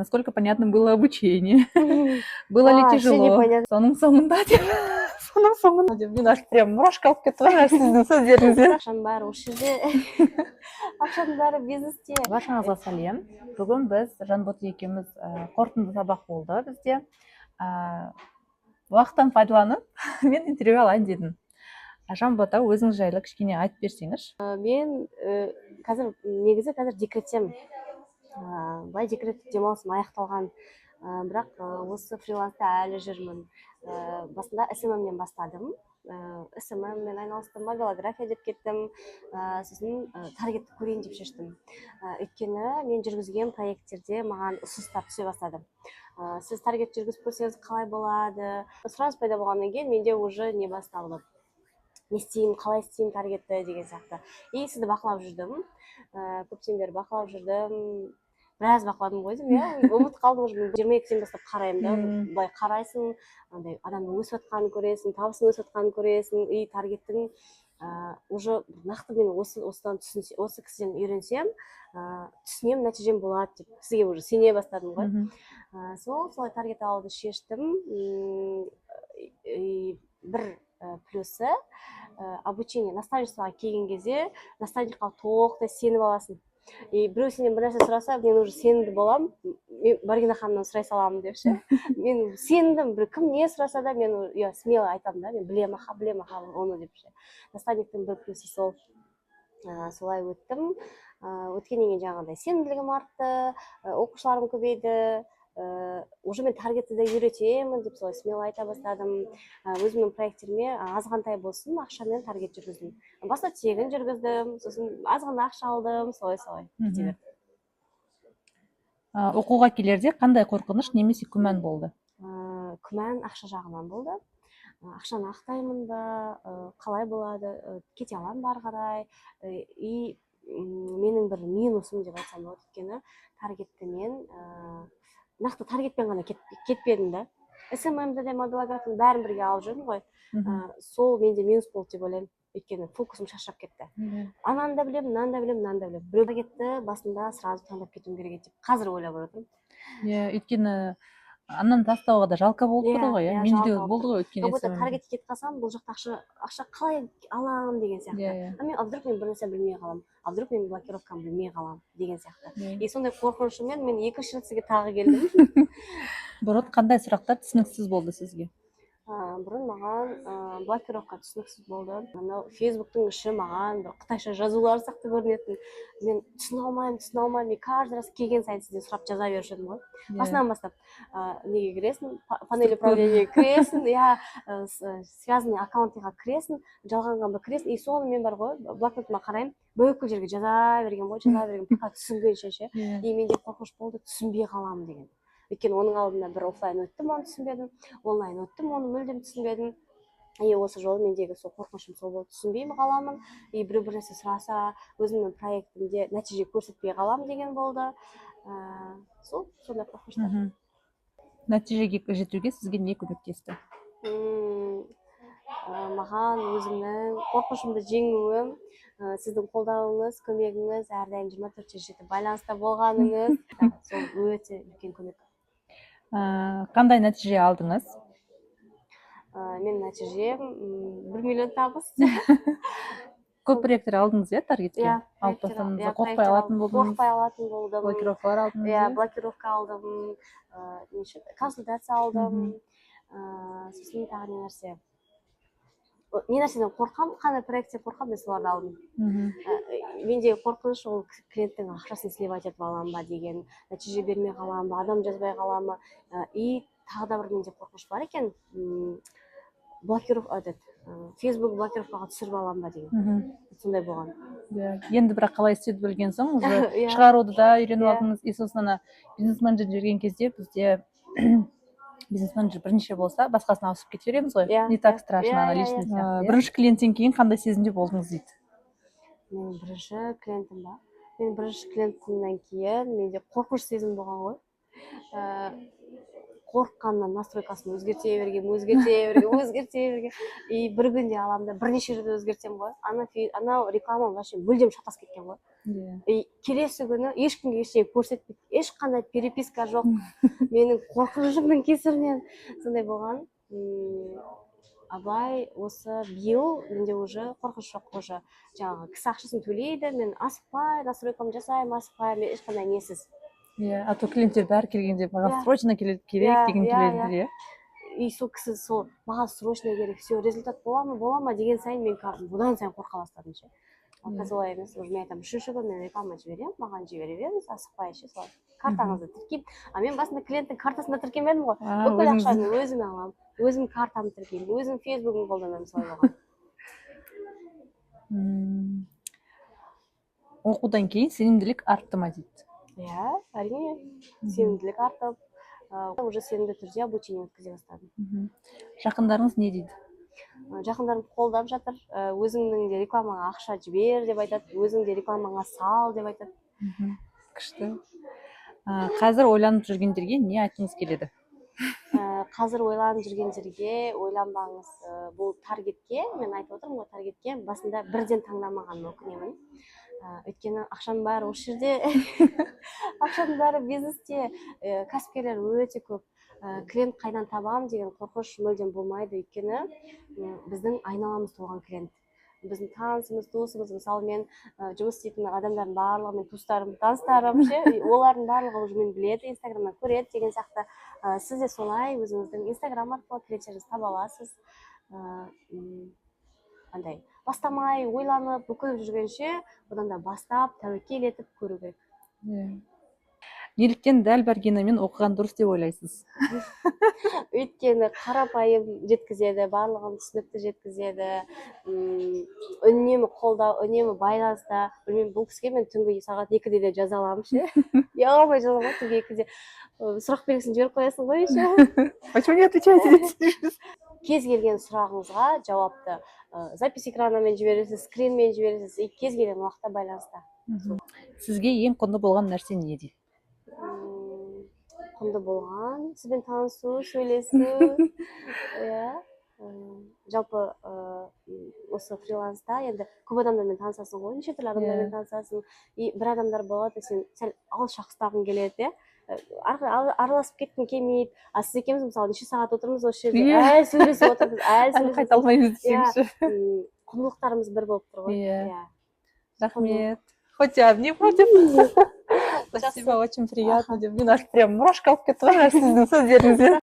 Насколько понятным было обучение? Было ли Вообще тяжело? непонятно. Соның соңында деп. Соның соңында деп. Мен аж прям мурашка алып кетті ғой сіздің сөздеріңізден. Ақшаның бәрі осы жерде. Ақшаның бәрі бизнесте. Баршаңызға сәлем. Бүгін біз Жанбота екеуміз қорытынды сабақ болды бізде. Уақыттан пайдаланып мен интервью алайын дедім. Жанбота, өзіңіз жайлы кішкене айтып берсеңіз. Мен негізі қазір декреттемін. Былай декреттік демалысым аяқталған, бірақ осы фриланста әлі жүрмін. Басында SMM-нен бастадым. SMM-мен айналыстым, мобилография деп кеттім. Сосын таргетті көрейін деп шештім. Өйткені мен жүргізген проекттерде маған ұсыныстар түсе бастады. Сіз таргет жүргізіп көрсеңіз қалай болады? Сұраныс пайда болғаннан кейін менде уже не басталды. Не істеймін, қалай істеймін таргетті деген сияқты. И сізді бақылап жүрдім. Көптен бері бақылап жүрдім. Біраз бақыладым ғой деймін, иә. Ұмытып қалдым уже. 22-ден бастап қараймын да. Былай қарайсың, андай адамның өсіп жатқанын көресің, табысының өсіп жатқанын көресің. И таргеттің уже нақты мен осыдан осы кісіден үйренсем, түсінем, нәтижем болады деп сізге уже сене бастадым ғой. Солай таргет алуды шештім. Бір плюсы обучение, наставничествоға келген кезде наставникқа толықтай сеніп аласың. Біреу сенен бір нәрсе сұраса, мен уже сенімді боламын. Мен Баргина ханымнан сұрай саламын деп ше. Мен сенімдім, кім не сұраса да мен смело айтамын да, мен білем аха оны деп ше. Наставниктің бір плюсы сол. Солай өттім. Өткеннен кейін жаңағыдай сенімділігім артты, оқушыларым көбейді. Уже мен таргетті де үйретемін деп солай смело айта бастадым. Өзімнің проекттеріме азғантай болсын ақшамен таргет жүргіздім. Баста тегін жүргіздім, сосын азғанда ақша алдым, солай. Оқуға келерде қандай қорқыныш немесе күмән болды? Күмән ақша жағынан болды. Ақшаны ақтаймын ба, қалай болады, кете аламын бары қарай. И менің бір минусым деп айтсам болады, өйткені таргетті мен нақты таргетпен ғана кетпедім да. SMM-де де мобилографияны бәрін бірге алып жүрдім ғой. Сол менде минус болды деп ойлаймын. Өйткені фокусым шашырап кетті. Ананы да білем, мынаны да білем. Біреу таргетті басында сразу таңдап кетуім керек деп қазір ойлап отырмын. Өйткені ананы тастауға да жалко болып тұр ғой, менде де болды ғой өйткені. Как будто таргетке кетіп қалсам, бұл жақта ақша қалай аламын деген сияқты. Вдруг мен бір нәрсе білмей қалам, вдруг мен блокировканы білмей қалам деген сияқты. И сондай қорқынышыммен мен екінші рет сізге тағы келдім. Бұрын қандай сұрақтар түсініксіз болды сізге? Бұрын маған блокировка түсініксіз болды. Фейсбуктың іші маған бір қытайша жазулар сияқты көрінетін. Мен түсіне алмаймын. Мен каждый раз келген сайын сізден сұрап жаза беруші едім ғой. Басынан бастап неге кіресің, панель управления кіресің, связанный аккаунтыға кіресің, жалғанғанға кіресің. И соны мен бар ғой, блокнотыма қараймын, бүкіл жерге жаза берген, пока түсінгенше ше. И менде қорқыныш болды, түсінбей қаламын деген. Өйткені оның алдында бір офлайн өттім, оны түсінбедім, онлайн өттім, оны мүлдем түсінбедім. И осы жолы мендегі сол қорқынышым сол болды, түсінбеймін қаламын. И біреу бір нәрсе сұраса, өзімнің проектімде нәтиже көрсетпей қаламын деген болды. Сондай қорқыныштар. Нәтижеге жетуге сізге не көмектесті? Маған өзімнің қорқынышымды жеңуім, сіздің қолдауыңыз, көмегіңіз, әрдайым 24/7 байланыста болғаныңыз, сол өте үлкен көмек. Қандай нәтиже алдыңыз? Мен нәтижем 1 миллион табыс. Көп проекттер алдыңыз, таргетке? Қорықпай алатын болдыңыз? Қорықпай алатын болдым. Блокировкалар алдыңыз? Блокировка алдым, консультация алдым. Сосын тағы не нәрсе. Не нәрседен қорқам, қандай проектте қорқам, мен соларды алдым. Мендегі қорқыныш ол клиенттің ақшасын сливать етіп аламын ба деген, нәтиже бермей қаламын ба, адам жазбай қаламын. И тағы да бір менде қорқыныш бар екен, Facebook блокировкаға түсіріп аламын ба деген. Сондай болған. Енді бірақ қалай істеуді білген соң, уже шығаруды да үйреніп алдыңыз. И сосын бизнес-менеджер жүрген кезде бізде бизнес-менеджер бірнеше болса, басқасына ауысып кете береміз ғой. Не так страшно, личный сияқты. Бірінші клиенттен кейін қандай сезімде болдыңыз дейді? Менің бірінші клиентім ба? Менің бірінші клиентімнен кейін менде қорқыныш сезім болған ғой. қорыққаннан настройкасын өзгерте берген и бір күнде аламын да бірнеше жерде өзгертемін ғой, анау реклама вообще мүлдем шатасып кеткен ғой. И келесі күні ешкімге ештеңе көрсетпейді, ешқандай переписка жоқ. Менің қорқынышымның кесірінен сондай болған. Абай осы биыл менде уже қорқыныш жоқ, уже жаңағы кісі ақшасын төлейді, мен асықпай настройкамды жасаймын, асықпай, мен ешқандай несіз. А то клиенттер бәрі келгенде маған срочно керек деген келеді, иә. И сол кісі сол маған срочно керек, все, результат бола ма деген сайын мен бұдан сайын қорқа бастадым ше. Қазір олай емес, уже мен айтамын, үшінші күні мен реклама жіберемін, маған жібере беріңіз, асықпай ше, солай картаңызды тіркеймін. Мен басында клиенттің картасында тіркемедім ғой, бүкіл ақшаны өзім аламын, өзім картамды тіркеймін, өзім фейсбугімді қолданамын, солай болған. Оқудан кейін сенімділік артты ма дейді? Иә, әрине, сенімділік артып, уже сенімді түрде обучение өткізе бастадым. Жақындарыңыз не дейді? Жақындарым қолдап жатыр, өзіңнің де рекламаңа ақша жібер деп айтады, өзің де рекламаңа сал деп айтады. Күшті. Қазір ойланып жүргендерге не айтқыңыз келеді? Қазір ойланып жүргендерге ойланбаңыз, бұл таргетке, мен айтып отырмын ғой, таргетке басында бірден таңдамағаныма өкінемін. Өйткені ақшаның бәрі осы жерде, ақшаның бәрі бизнесте, кәсіпкерлер өте көп. Клиент қайдан табам деген қорқыныш мүлдем болмайды, өйткені біздің айналамыз толған клиент. Біздің танысымыз, досымыз, мысалы мен жұмыс істейтін адамдардың барлығы, мен туыстарым, таныстарым ше, олардың барлығы уже мені біледі, инстаграмнан көреді деген сияқты. Сіз де солай өзіңіздің инстаграм арқылы клиенттеріңізді таба аласыз. Андай бастамай, ойланып, бүкіліп жүргенше, одан да бастап, тәуекел етіп көру керек. Неліктен дәл баргенамен оқыған дұрыс деп ойлайсыз? Өйткені қарапайым жеткізеді, барлығын түсінікті жеткізеді, үнемі қолдау, үнемі байланыста. Білмеймін, бұл кісіге мен түнгі сағат 2-де де жаза аламын ше. Ұялмай жаза аламын, түнгі 2-де сұрақ белгісін жіберіп қоясың ғой ше. Почему не отвечаете? Кез келген сұрағыңызға жауапты запись экранымен жібересіз, скринмен жібересіз, кез келген уақытта байланыста. Сізге ең құнды болған нәрсе не дейді? Құнды болған, сізбен танысу, сөйлесу. Жалпы осы фриланста енді көп адамдармен танысасың ғой, неше түрлі адамдармен танысасың. И бір адамдар болады, сен сәл алыс шақыстағың келеді, араласып кеткің келмейді. Сіз екеуміз мысалы неше сағат отырмыз осы жерде, әлі сөйлесіп отырмыз, қайта алмаймыз десеңізші. Құндылықтарымыз бір болып тұр ғой. Рахмет. Хотя не против. Спасибо, очень приятно. Мен аж прям мурашка алып кетті ғой сіздің сөздеріңізден.